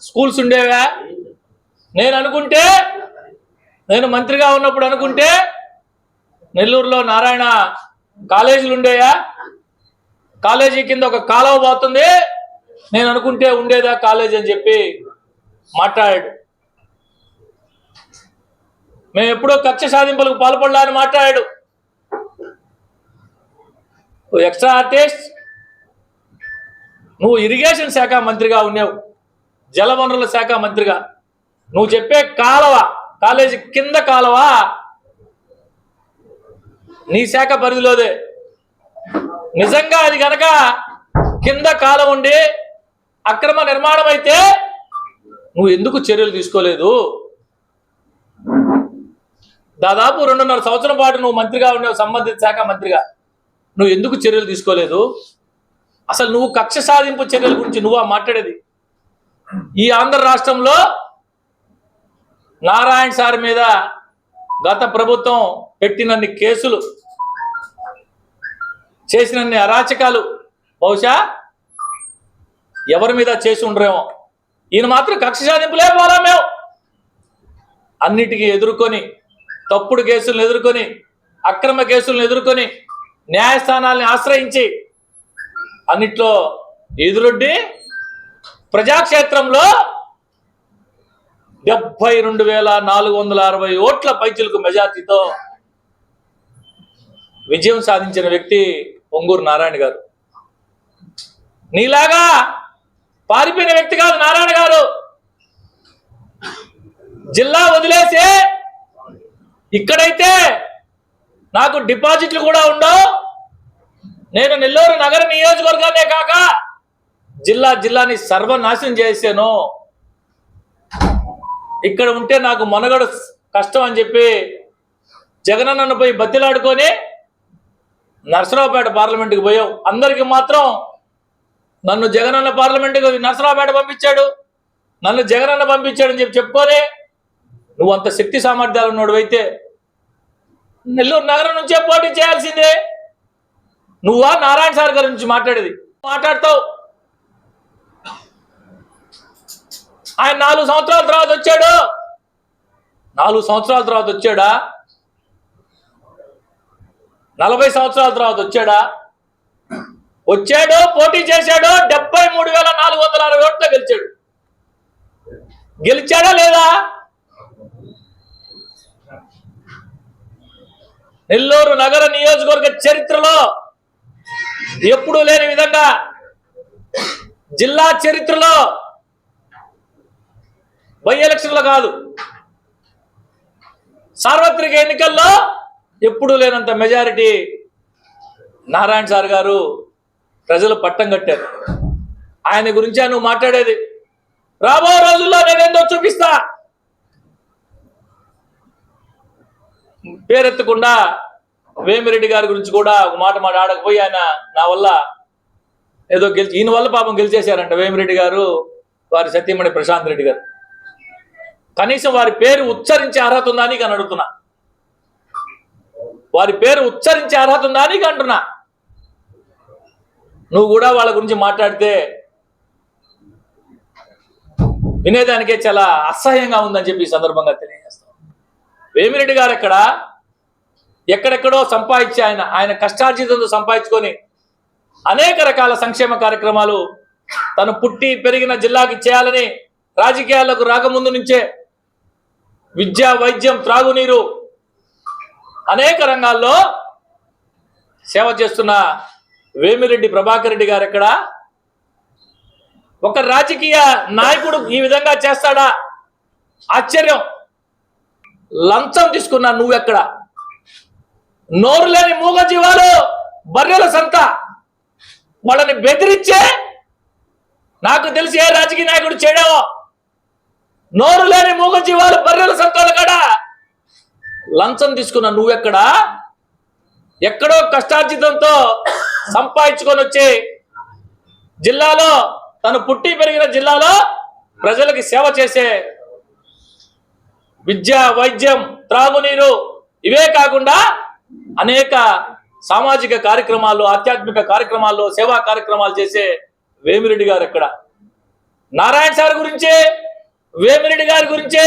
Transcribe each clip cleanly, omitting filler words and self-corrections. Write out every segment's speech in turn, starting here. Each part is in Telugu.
స్కూల్స్ ఉండేవా? నేను మంత్రిగా ఉన్నప్పుడు అనుకుంటే నెల్లూరులో నారాయణ కాలేజీలు ఉండేయా? కాలేజీ కింద ఒక కాలువ పోతుంది, నేను అనుకుంటే ఉండేదా కాలేజ్ అని చెప్పి మాట్లాడాడు. మేము ఎప్పుడో కక్ష సాధింపులకు పాల్పడలా అని మాట్లాడాడు. ఎక్స్ట్రా ఆర్టిస్ట్, నువ్వు ఇరిగేషన్ శాఖ మంత్రిగా ఉన్నావు, జలవనరుల శాఖ మంత్రిగా. నువ్వు చెప్పే కాలువ, కాలేజీ కింద కాలువ నీ శాఖ పరిధిలోదే. నిజంగా అది గనక కింద కాలువ ఉండి అక్రమ నిర్మాణం అయితే నువ్వు ఎందుకు చర్యలు తీసుకోలేదు? దాదాపు 2.5 సంవత్సరం పాటు నువ్వు మంత్రిగా ఉన్నావు, సంబంధిత శాఖ మంత్రిగా. నువ్వు ఎందుకు చర్యలు తీసుకోలేదు? అసలు నువ్వు కక్ష సాధింపు చర్యల గురించి నువ్వా మాట్లాడేది? ఈ ఆంధ్ర రాష్ట్రంలో నారాయణ సార్ మీద గత ప్రభుత్వం పెట్టినన్ని కేసులు, చేసినన్ని అరాచకాలు బహుశా ఎవరి మీద చేసి ఉండరేమో. ఈయన మాత్రం కక్ష సాధింపులే పోలా. మేము అన్నిటికీ ఎదుర్కొని, తప్పుడు కేసులను ఎదుర్కొని, అక్రమ కేసులను ఎదుర్కొని, న్యాయస్థానాల్ని ఆశ్రయించి అన్నిట్లో ఎదురొడ్డి ప్రజాక్షేత్రంలో 72,460 ఓట్ల పైచిలకు మెజార్టీతో విజయం సాధించిన వ్యక్తి పొంగూరు నారాయణ గారు. నీలాగా పారిపోయిన వ్యక్తి కాదు నారాయణ గారు. జిల్లా వదిలేసి ఇక్కడైతే నాకు డిపాజిట్లు కూడా ఉండవు, నేను నెల్లూరు నగర నియోజకవర్గాన్నే కాక జిల్లాని సర్వనాశనం చేశాను, ఇక్కడ ఉంటే నాకు మనగడ కష్టం అని చెప్పి జగనన్నను పోయి బతిలాడుకొని నర్సరావుపేట పార్లమెంటుకి పోయావు. అందరికి మాత్రం నన్ను జగనన్న పార్లమెంటుకి నర్సరావుపేట పంపించాడు, నన్ను జగనన్న పంపించాడని చెప్పి చెప్పుకొని నువ్వు అంత శక్తి సామర్థ్యాలు ఉన్నాడు అయితే నెల్లూరు నగరం నుంచే పోటీ చేయాల్సిందే. నువ్వా నారాయణ సార్ గారి నుంచి మాట్లాడేది? మాట్లాడతావు. ఆయన 4 సంవత్సరాల తర్వాత వచ్చాడు. 4 సంవత్సరాల తర్వాత వచ్చాడా? 40 సంవత్సరాల తర్వాత వచ్చాడా? వచ్చాడు, పోటీ చేశాడు, 73,460 ఓట్లు గెలిచాడు. గెలిచాడా లేదా? నెల్లూరు నగర నియోజకవర్గ చరిత్రలో ఎప్పుడూ లేని విధంగా, జిల్లా చరిత్రలో బై ఎలక్షన్లో కాదు, సార్వత్రిక ఎన్నికల్లో ఎప్పుడూ లేనంత మెజారిటీ నారాయణ సార్ గారు ప్రజలు పట్టం కట్టారు. ఆయన గురించే నువ్వు మాట్లాడేది. రాబో రోజుల్లో నేనేందో చూపిస్తా. పేరెత్తకుండా వేమిరెడ్డి గారి గురించి కూడా ఒక మాట ఆడకపోయి ఆయన నా వల్ల ఏదో ఈయన వల్ల పాపం గెలిచేశారంట వేమిరెడ్డి గారు, వారి సతీమణి ప్రశాంత్ రెడ్డి గారు. కనీసం వారి పేరు ఉచ్చరించే అర్హత ఉందా నీకు అని అడుగుతున్నా. వారి పేరు ఉచ్చరించే అర్హత ఉందా నీకు అంటున్నా. నువ్వు కూడా వాళ్ళ గురించి మాట్లాడితే వినేదానికే చాలా అసహ్యంగా ఉందని చెప్పి ఈ సందర్భంగా తెలియజేస్తాం. వేమిరెడ్డి గారు ఎక్కడెక్కడో సంపాదించి ఆయన కష్టార్జితంతో సంపాదించుకొని అనేక రకాల సంక్షేమ కార్యక్రమాలు తను పుట్టి పెరిగిన జిల్లాకి చేయాలని రాజకీయాలకు రాకముందు నుంచే విద్య, వైద్యం, త్రాగునీరు అనేక రంగాల్లో సేవ చేస్తున్న వేమిరెడ్డి ప్రభాకర్ రెడ్డి గారు ఎక్కడ? ఒక రాజకీయ నాయకుడు ఈ విధంగా చేస్తాడా? ఆశ్చర్యం. లంచం తీసుకున్నా నువ్వెక్కడ? నోరు లేని మూగ జీవాలు, బర్రెల సంత, వాళ్ళని బెదిరించే నాకు తెలిసి ఏ రాజకీయ నాయకుడు చేయడమో. నోరు లేని మూగ జీవాలు, బర్రెల సంతాల కాడ లంచం తీసుకున్న నువ్వెక్కడా? ఎక్కడో కష్టార్జితంతో సంపాదించుకొని వచ్చి జిల్లాలో, తను పుట్టి పెరిగిన జిల్లాలో ప్రజలకి సేవ చేసే విద్య, వైద్యం, త్రాగునీరు ఇవే కాకుండా అనేక సామాజిక కార్యక్రమాల్లో, ఆధ్యాత్మిక కార్యక్రమాల్లో సేవా కార్యక్రమాలు చేసే వేమిరెడ్డి గారు ఎక్కడ? నారాయణ సార్ గురించే, వేమిరెడ్డి గారి గురించే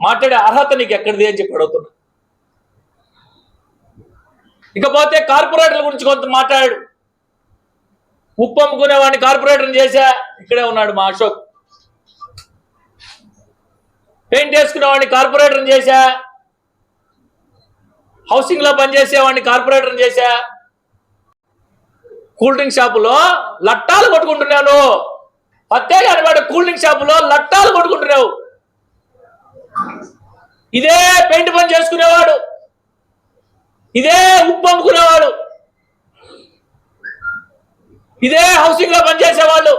మాట్లాడే అర్హత నీకు ఎక్కడిది అని చెప్పి అడుగుతున్నా. ఇకపోతే కార్పొరేటర్ల గురించి కొంత మాట్లాడాడు. ఉప్పు అమ్ముకునేవాడిని కార్పొరేటర్ని చేశా, ఇక్కడే ఉన్నాడు మా అశోక్. పెయింట్ వేసుకునేవాడిని కార్పొరేటర్ని చేశా, హౌసింగ్ లో పనిచేసేవాడిని కార్పొరేటర్ని చేశా. కూల్ డ్రింక్ షాపులో లట్టాలు కొట్టుకుంటున్నాను, పత్తేగా అనమాట. కూల్ డ్రింక్ షాపులో లట్టాలు కొట్టుకుంటున్నావు. ఇదే పెయింట్ పని చేసుకునేవాడు, ఇదే ఉప్పు అమ్ముకునేవాడు, ఇదే హౌసింగ్ లో పనిచేసేవాళ్ళు,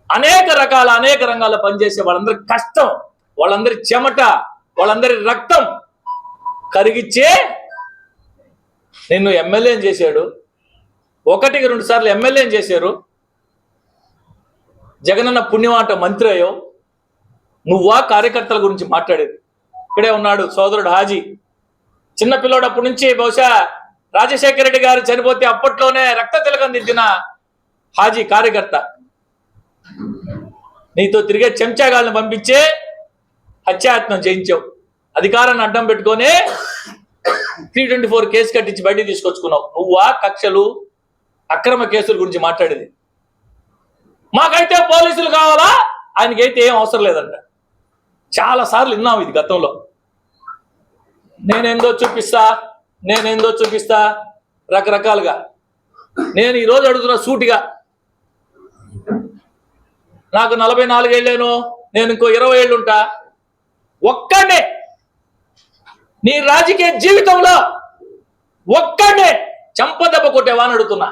అనేక రంగాల్లో పనిచేసే వాళ్ళందరి కష్టం, వాళ్ళందరి చెమట, వాళ్ళందరి రక్తం కరిగిచ్చే నిన్ను ఎమ్మెల్యేని చేశాడు. 1-2 సార్లు ఎమ్మెల్యేని చేశారు. జగనన్న పుణ్యమాట మంత్రి అయ్యావు. నువ్వా కార్యకర్తల గురించి మాట్లాడేది? ఇక్కడే ఉన్నాడు సోదరుడు హాజీ. చిన్నపిల్లోడు అప్పటి నుంచి, బహుశా రాజశేఖర రెడ్డి గారు చనిపోతే అప్పట్లోనే రక్త తిలకం దిద్దిన హాజీ కార్యకర్త. నీతో తిరిగే చెంచాగాళ్ళని పంపించే హత్యాయత్నం చేయించావు. అధికారాన్ని అడ్డం పెట్టుకొని 324 కేసు కట్టించి బయటికి తీసుకొచ్చుకున్నావు. నువ్వా కక్షలు, అక్రమ కేసుల గురించి మాట్లాడేది? మాకైతే పోలీసులు కావాలా, ఆయనకైతే ఏం అవసరం లేదంట. చాలా సార్లు విన్నాం ఇది గతంలో. నేనేందో చూపిస్తా రకరకాలుగా. నేను ఈరోజు అడుగుతున్నా సూటిగా, నాకు 44 ఏళ్ళేను, నేను ఇంకో 20 ఏళ్ళు ఉంటా. ఒక్కడే నీ రాజకీయ జీవితంలో ఒక్కడే చంపదెబ్బ కొట్టేవాని అడుగుతున్నా.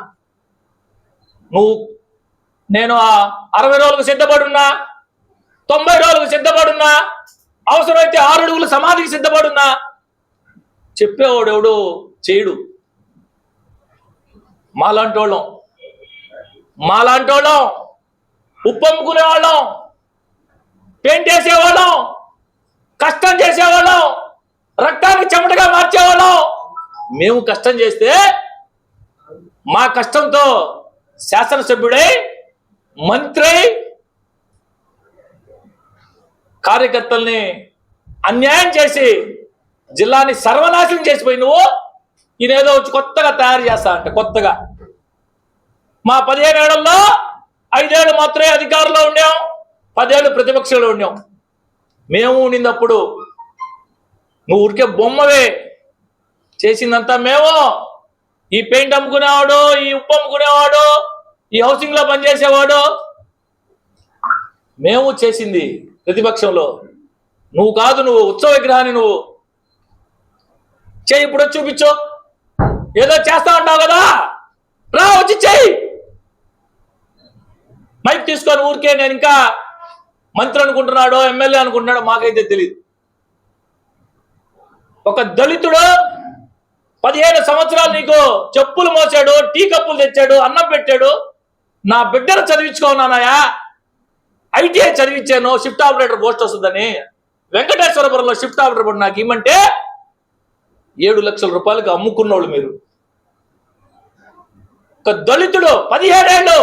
నేను 60 రోజులకు సిద్ధపడున్నా, 90 రోజులకు సిద్ధపడున్నా, అవసరమైతే 6 అడుగుల సమాధికి సిద్ధపడున్నా. చెప్పేవాడు ఎవడు చేయడు. మాలాంటోళ్ళం ఉప్పు అమ్ముకునేవాళ్ళం, పెయింట్ వేసేవాళ్ళం, కష్టం చేసేవాళ్ళం, రక్తానికి చెమటగా మార్చేవాళ్ళం. మేము కష్టం చేస్తే మా కష్టంతో శాసనసభ్యుడై, మంత్రి, కార్యకర్తల్ని అన్యాయం చేసి జిల్లాని సర్వనాశనం చేసిపోయి నువ్వు ఈయనేదో వచ్చి కొత్తగా తయారు చేస్తా అంటే కొత్తగా. మా 15 ఏళ్లలో 5 ఏళ్ళు మాత్రమే అధికారంలో ఉండాం, 10 ఏళ్ళు ప్రతిపక్షంలో ఉండాం. మేము ఉండినప్పుడు నువ్వు ఉరికే బొమ్మవే. చేసిందంతా మేము. ఈ పెయింట్ అమ్ముకునేవాడు, ఈ ఉప్పు అమ్ముకునేవాడు, ఈ హౌసింగ్ లో పనిచేసేవాడు, మేము చేసింది ప్రతిపక్షంలో. నువ్వు కాదు, నువ్వు ఉత్సవ విగ్రహాన్ని నువ్వు చెయ్యి. ఇప్పుడు చూపించు, ఏదో చేస్తా ఉంటావు కదా, రా వచ్చి చెయ్యి. మైక్ తీసుకొని ఊరికే నేను ఇంకా మంత్రి అనుకుంటున్నాడో ఎమ్మెల్యే అనుకుంటున్నాడో మాకైతే తెలియదు. ఒక దళితుడు 15 సంవత్సరాలు నీకు చెప్పులు మోసాడు, టీ కప్పులు తెచ్చాడు, అన్నం పెట్టాడు. నా బిడ్డను చదివించుకోనాయా, ఐటీఐ చదివించాను, షిఫ్ట్ ఆపరేటర్ పోస్ట్ వస్తుందని. వెంకటేశ్వరపురంలో షిఫ్ట్ ఆపరేటర్ నాకు ఇమ్మంటే 7 లక్షల రూపాయలకు అమ్ముకున్నోళ్ళు మీరు. ఒక దళితుడు 17 ఏళ్ళు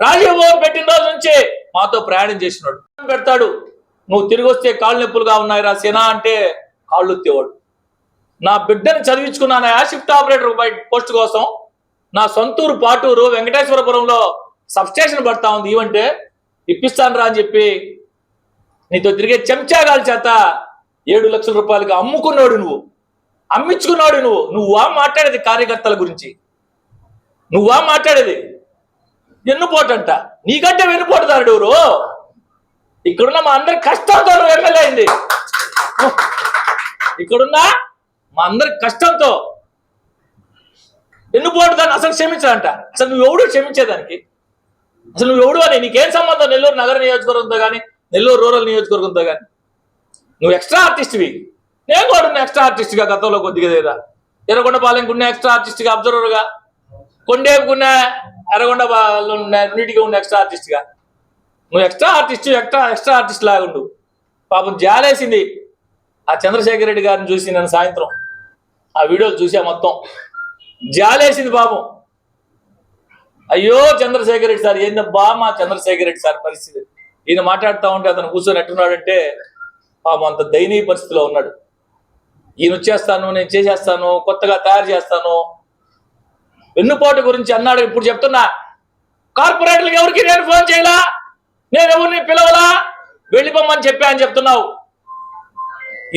రాజీవ్ భవన్ పెట్టిన రోజు నుంచి మాతో ప్రయాణం చేసినాడు. పెడతాడు, నువ్వు తిరిగి వస్తే కాళ్ళు నొప్పులుగా ఉన్నాయి రా సేనా అంటే కాళ్ళు ఎత్తేవాడు. నా బిడ్డను చదివించుకున్నానా షిఫ్ట్ ఆపరేటర్ పోస్ట్ కోసం. నా సొంతూరు పాటూరు వెంకటేశ్వరపురంలో సబ్స్టేషన్ పడతా ఉంది, ఇవంటే ఇప్పిస్తాను రా అని చెప్పి నీతో తిరిగే చెంచాగాల చేత 7 లక్షల రూపాయలకి అమ్ముకున్నాడు నువ్వు, అమ్మించుకున్నాడు నువ్వు. నువ్వా మాట్లాడేది కార్యకర్తల గురించి? నువ్వా మాట్లాడేది? వెన్నుపోటంట. నీకంటే వెన్నుపోటుదారుడు ఎవరు? ఇక్కడున్న మా అందరి కష్టంతో ఎమ్మెల్యే అయింది. ఇక్కడున్న మా అందరి కష్టంతో వెన్నుపోటుదాన్ని అసలు క్షమించాలంట. అసలు నువ్వు ఎవడు క్షమించేదానికి? అసలు నువ్వు ఎవడు అని? నీకేం సంబంధం నెల్లూరు నగర నియోజకవర్గంతో కానీ, నెల్లూరు రూరల్ నియోజకవర్గంతో కానీ? నువ్వు ఎక్స్ట్రా ఆర్టిస్ట్వి. నేను కూడా ఉన్న ఎక్స్ట్రా ఆర్టిస్ట్గా గతంలో కొద్దిగా లేదా. ఎర్రగొండపాలెంకున్న ఎక్స్ట్రా ఆర్టిస్ట్గా, అబ్జర్వర్గా, కొండేపుకున్న ఎర్రగొండలో నీటిగా ఉన్న ఎక్స్ట్రా ఆర్టిస్ట్గా. నువ్వు ఎక్స్ట్రా ఆర్టిస్ట్ లాగా ఉండు. పాపం జాలేసింది ఆ చంద్రశేఖర్ రెడ్డి గారిని చూసి. నేను సాయంత్రం ఆ వీడియోలు చూసా, మొత్తం జాలేసింది పాపం. అయ్యో చంద్రశేఖర్ రెడ్డి సార్ ఏందబ్బా మా చంద్రశేఖర్ రెడ్డి సార్ పరిస్థితి. ఈయన మాట్లాడుతూ ఉంటే అతను కూర్చొని ఎట్టున్నాడంటే పాపం అంత దయనీయ పరిస్థితిలో ఉన్నాడు. ఈయన వచ్చేస్తాను, నేను చేసేస్తాను, కొత్తగా తయారు చేస్తాను, వెన్నుపోటు గురించి అన్నాడు. ఇప్పుడు చెప్తున్నా, కార్పొరేటర్లకు ఎవరికి నేను ఫోన్ చేయలా, నేను ఎవరిని పిలవలా, వెళ్ళిపోమని చెప్పా అని చెప్తున్నావు.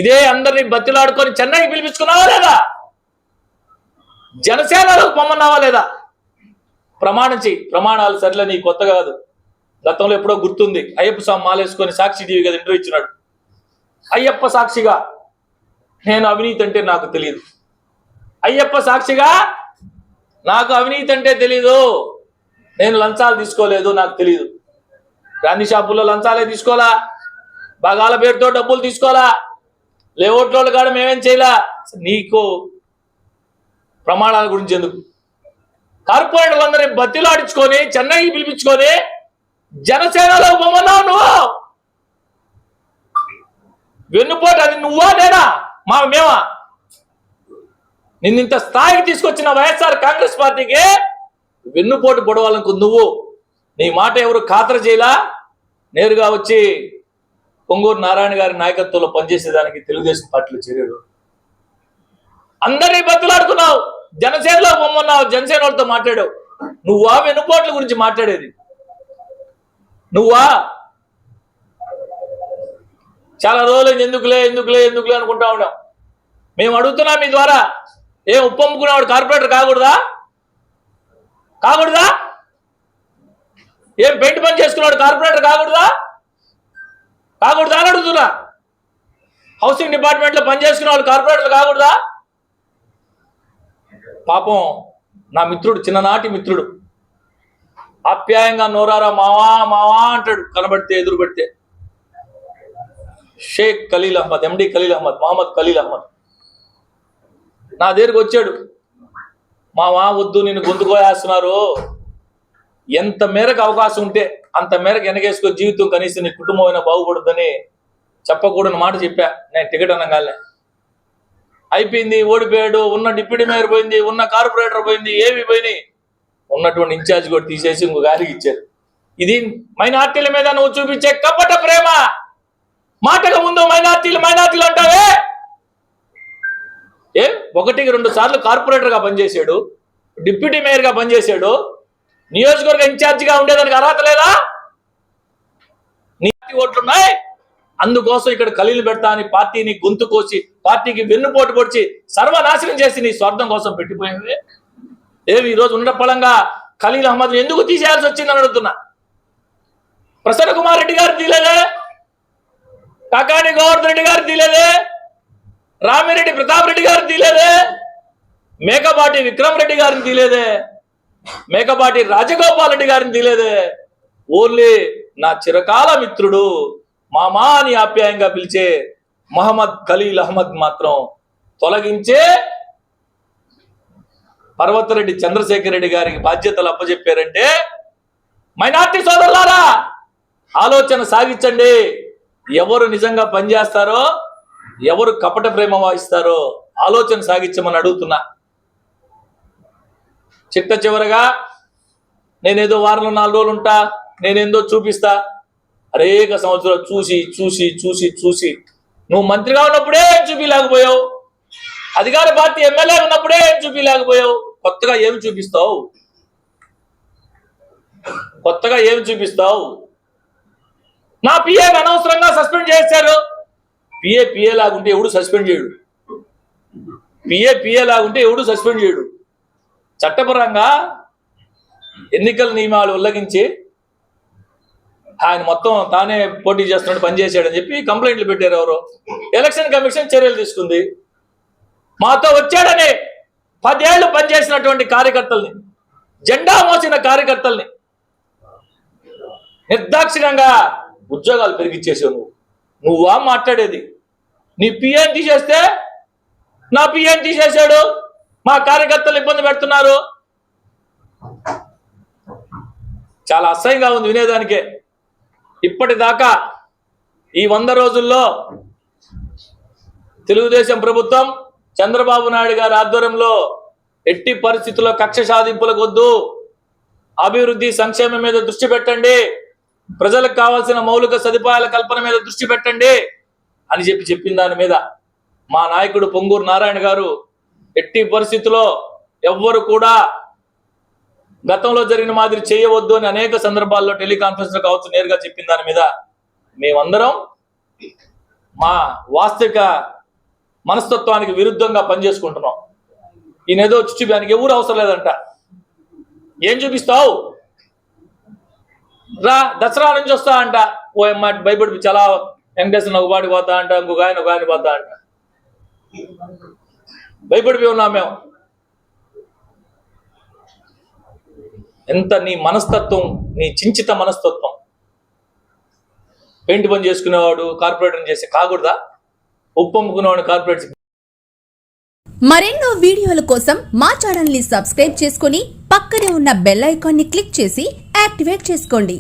ఇదే అందరినీ బతిలాడుకొని చెన్నైకి పిలిపించుకున్నావా లేదా? జనసేనలో పొమ్మన్నావా లేదా? ప్రమాణం చెయ్యి. ప్రమాణాలు సరిలే, నీ కొత్త కాదు, గతంలో ఎప్పుడో గుర్తుంది. అయ్యప్ప స్వామి మాలేసుకొని సాక్షి టీవీ కదా ఇంటర్వ్యూ ఇచ్చినాడు. అయ్యప్ప సాక్షిగా నేను అవినీతి అంటే నాకు తెలియదు, అయ్యప్ప సాక్షిగా నాకు అవినీతి అంటే తెలీదు, నేను లంచాలు తీసుకోలేదు, నాకు తెలియదు. గాంధీ షాపుల్లో లంచాలే తీసుకోవాలా, భాగాల పేరుతో డబ్బులు తీసుకోవాలా, లేఅవుట్ల కాడ మేమేం చేయలా. నీకు ప్రమాణాల గురించి ఎందుకు? కార్పొరేటర్లందరినీ బతిలాడించుకొని చెన్నైకి పిలిపించుకొని జనసేనలో బొమ్మన్నావు నువ్వు. వెన్నుపోటు అది నువ్వా నేనా? మేమా? నిన్నింత స్థాయికి తీసుకొచ్చిన వైఎస్ఆర్ కాంగ్రెస్ పార్టీకి వెన్నుపోటు పొడవాలనుకు నువ్వు. నీ మాట ఎవరు ఖాతరు చేయలా. నేరుగా వచ్చి పొంగూరు నారాయణ గారి నాయకత్వంలో పనిచేసేదానికి తెలుగుదేశం పార్టీలో చేరాడు. అందరినీ బతులాడుకున్నావు, జనసేనలో బొమ్మన్నావు, జనసేన వాళ్ళతో మాట్లాడావు. నువ్వా వెన్నుపోట్ల గురించి మాట్లాడేది? నువ్వా? చాలా రోజులు ఎందుకులే ఎందుకులే ఎందుకులే అనుకుంటా ఉన్నాం. మేము అడుగుతున్నాం మీ ద్వారా, ఏం ఉప్పమ్ముకునేవాడు కార్పొరేటర్ కాకూడదా? కాకూడదా? ఏం పెయింట్ పని చేసుకున్నాడు కార్పొరేటర్ కాకూడదా? కాకూడదా అని అడుగుతున్నా. హౌసింగ్ డిపార్ట్మెంట్లో పనిచేసుకునే వాళ్ళు కార్పొరేటర్లు కాకూడదా? పాపం నా మిత్రుడు, చిన్ననాటి మిత్రుడు, ఆప్యాయంగా నోరారా మావా మావా అంటాడు కనబడితే, ఎదురు పెడితే. షేక్ ఖలీల్ అహ్మద్, ఎండి ఖలీల్ అహ్మద్, మహమ్మద్ ఖలీల్ అహ్మద్ నా దగ్గరికి వచ్చాడు. మావా వద్దు, నేను గొంతుకోయేస్తున్నారు, ఎంత మేరకు అవకాశం ఉంటే అంత మేరకు వెనకేసుకో, జీవితం కనీసం నీ కుటుంబం అయినా బాగుపడుద్దని చెప్పకూడని మాట చెప్పా. నేను టికెట్ అనగానే అయిపోయింది, ఓడిపోయాడు, ఉన్న డిప్యూటీ మేయర్ పోయింది, ఉన్న కార్పొరేటర్ పోయింది, ఏవి పోయినాయి, ఉన్నటువంటి ఇన్ఛార్జ్ కూడా తీసేసి ఇంకో గాలికి ఇచ్చారు. ఇది మైనార్టీల మీద నువ్వు చూపించే కపట ప్రేమ. మాటగా ముందు మైనార్టీలు మైనార్టీలు అంటావే. ఏ 1-2 సార్లు కార్పొరేటర్గా పనిచేశాడు, డిప్యూటీ మేయర్గా పనిచేశాడు, నియోజకవర్గ ఇన్ఛార్జిగా ఉండేదానికి అర్హత లేదా? నీ ఓట్లున్నాయి, అందుకోసం ఇక్కడ ఖలీలు పెడతా అని పార్టీని గొంతు కోసి, పార్టీకి వెన్నుపోటు పొడిచి సర్వనాశనం చేసి నీ స్వార్థం కోసం పెట్టిపోయింది. ఏమి ఈరోజు ఉండపళంగా ఖలీల్ అహ్మద్ ఎందుకు తీసేయాల్సి వచ్చిందని అడుగుతున్నా. ప్రసన్న కుమార్ రెడ్డి గారు తీలేదే, కాకాని గోవర్ధన్ రెడ్డి గారు తీలేదే, రామిరెడ్డి ప్రతాప్ రెడ్డి గారు తీలేదే, మేకపాటి విక్రమ్ రెడ్డి గారిని తీలేదే, మేకపాటి రాజగోపాల్ రెడ్డి గారిని తీలేదే. ఓన్లీ నా చిరకాల మిత్రుడు, మామా అని ఆప్యాయంగా పిలిచే మహమ్మద్ ఖలీల్ అహ్మద్ మాత్రం తొలగించే పర్వతరెడ్డి చంద్రశేఖర్ రెడ్డి గారికి బాధ్యతలు అప్పచెప్పారంటే, మైనార్టీ సోదరులారా ఆలోచన సాగించండి. ఎవరు నిజంగా పనిచేస్తారో, ఎవరు కపట ప్రేమ వాయిస్తారో ఆలోచన సాగించమని అడుగుతున్నా. చిట్ట చివరగా నేనేదో వారంలో 4 రోజులు ఉంటా, నేనేందో చూపిస్తా, అనేక సంవత్సరాలు చూసి చూసి చూసి చూసి నువ్వు మంత్రిగా ఉన్నప్పుడే ఏం చూపించలేకపోయావు, అధికార పార్టీ ఎమ్మెల్యే ఉన్నప్పుడే ఏం చూపించలేకపోయావు, కొత్తగా ఏమి చూపిస్తావు? కొత్తగా ఏమి చూపిస్తావు? నా పిఏని అనవసరంగా సస్పెండ్ చేశారు. పిఏ లాగుంటే ఎవడు సస్పెండ్ చేయడు, పిఏ లాగుంటే ఎవడు సస్పెండ్ చేయడు. చట్టపరంగా ఎన్నికల నియమాలు ఉల్లంఘించి ఆయన మొత్తం తానే పోటీ చేస్తున్నాడు, పనిచేశాడని చెప్పి కంప్లైంట్లు పెట్టారు. ఎవరో ఎలక్షన్ కమిషన్ చర్యలు తీసుకుంది. మాతో వచ్చాడని 10 ఏళ్లు పనిచేసినటువంటి కార్యకర్తల్ని, జెండా మోసిన కార్యకర్తల్ని నిర్దాక్షిణ్యంగా ఉద్యోగాలు పెరిగిచ్చేసావు. నువ్వా మాట్లాడేది? నీ పిఎన్ తీసేస్తే, నా పిఎన్ తీసేశాడు, మా కార్యకర్తలు ఇబ్బంది పెడుతున్నారు. చాలా అసహ్యంగా ఉంది వినేదానికే. ఇప్పటిదాకా ఈ 100 రోజుల్లో తెలుగుదేశం ప్రభుత్వం చంద్రబాబు నాయుడు గారి ఆధ్వర్యంలో ఎట్టి పరిస్థితుల్లో కక్ష సాధింపులకు వద్దు, అభివృద్ధి సంక్షేమం మీద దృష్టి పెట్టండి, ప్రజలకు కావాల్సిన మౌలిక సదుపాయాల కల్పన మీద దృష్టి పెట్టండి అని చెప్పిన దాని మీద మా నాయకుడు పొంగూరు నారాయణ గారు ఎట్టి పరిస్థితుల్లో ఎవ్వరు కూడా గతంలో జరిగిన మాదిరి చేయవద్దు అని అనేక సందర్భాల్లో టెలికాన్ఫరెన్స్ లో కావచ్చు నేరుగా చెప్పిన దాని మీద మేమందరం మా వాస్తవిక మనస్తత్వానికి విరుద్ధంగా పనిచేసుకుంటున్నాం. ఈయనేదో చూపిడానికి ఎవరు అవసరం లేదంట. ఏం చూపిస్తావు రా, దసరా నుంచి వస్తా అంట. ఓ అమ్మ భయపడి చాలా వెంకటేశ్వర ఒక బాడి పోతా అంట, ఇంకొక ఆయన పోతా అంట. భయపడిపోయి ఉన్నాం మేము. ఎంత నీ మనస్తత్వం, నీ చించిత మనస్తత్వం. పెయింట్ పని చేసుకునేవాడు కార్పొరేటర్ చేసి కాకూడదా? ఉప్పు అమ్ముకునేవాడు కార్పొరేట్. మరెన్నో వీడియోల కోసం మా ఛానల్ ని సబ్స్క్రైబ్ చేసుకుని పక్కనే ఉన్న బెల్ ఐకాన్ ని క్లిక్ చేసి యాక్టివేట్ చేసుకోండి.